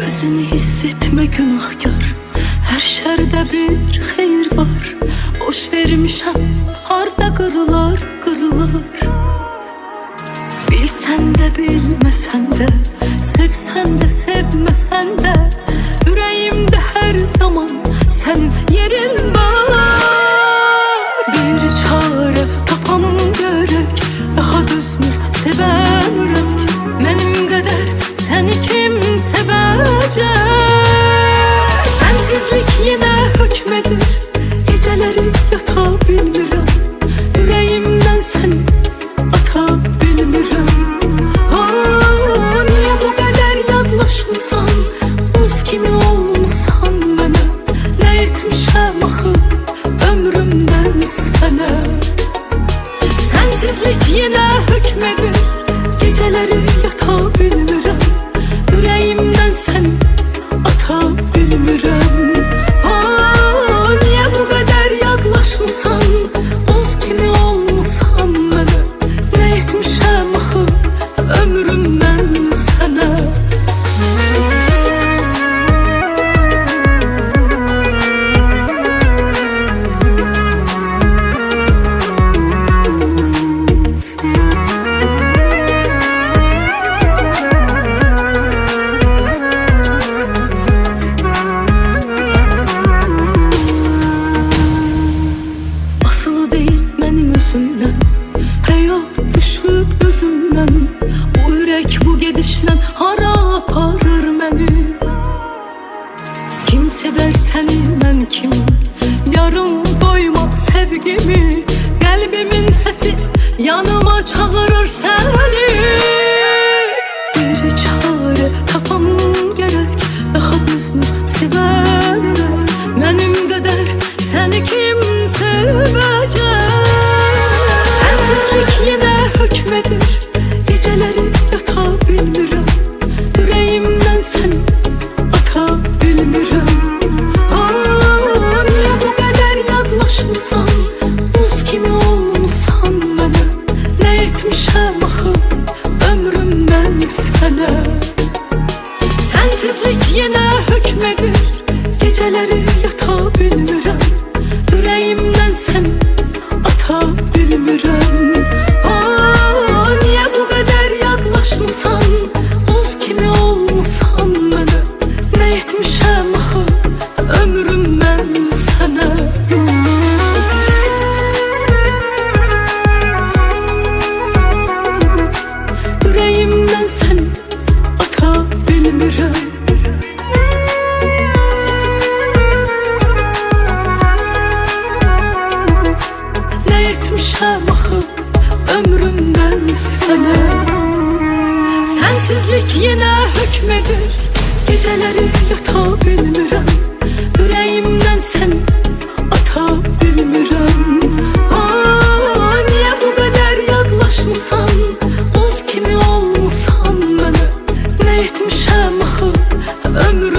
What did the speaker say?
Özünü hissetme günahkar, her şerde bir xeyir var. Boş vermişəm, harda qırılar, qırılar. Bilsən də, bilməsən də, sevsən də, sevməsən də, ürəyimdə hər zaman sənin yerin var. Bir çare tapam görək, daha düzmür sevən ürək. Mənim qədər səni kim sevəcək? Sensizlik yenə hökm edir, gecələri yata bilmirəm, ürəyimdən səni ata bilmirəm. Niyə bu qədər yadlaşmısan, buz kimi olmusan mənə? Nə etmişəm axı ömrümdən sənə? Sensizlik yenə hökm edir, gecələri yata bilmirəm, ürəyimdən səni ata bilmirəm. Niyə bu qədər yadlaşmısan, buz kimi olmusan mənə? Nə etmişəm axı ömrümdən sənə? Həyat düşüb gözümdən, bu ürək bu gedişlə hara aparır məni? Kim sevər səni, mən kim? Yarım doymaz sevgimi, qəlbimin səsi yanıma çağırır səni. Bir çare tapam gerək, daha düzmür sevən ürək. Mənim qədər səni kim sevəcək? Sensizlik yenə hökm edir, gecələri yata bilmirəm, ürəyimdən səni ata bilmirəm. Niyə bu qədər yadlaşmısan, buz kimi olmusan mənə? Nə etmişəm axı ömrümdən sənə? Sensizlik yenə hökm edir, gecələri yata bilmirəm, ürəyimdən səni ata bilmirəm. Niyə bu qədər yadlaşmısan, buz kimi olmusan mənə? Nə etmişəm axı ömrümdən sənə? Ürəyimdən səni ata bilmirəm. Nə etmişəm axı ömrümdən sənə? Sensizlik yenə hökm edir, gecələri yata bilmirəm, ürəyimdən səni ata bilmirəm. Niyə bu qədər yadlaşmısan, buz kimi olmusan mənə? Nə etmişəm axı ömrümdən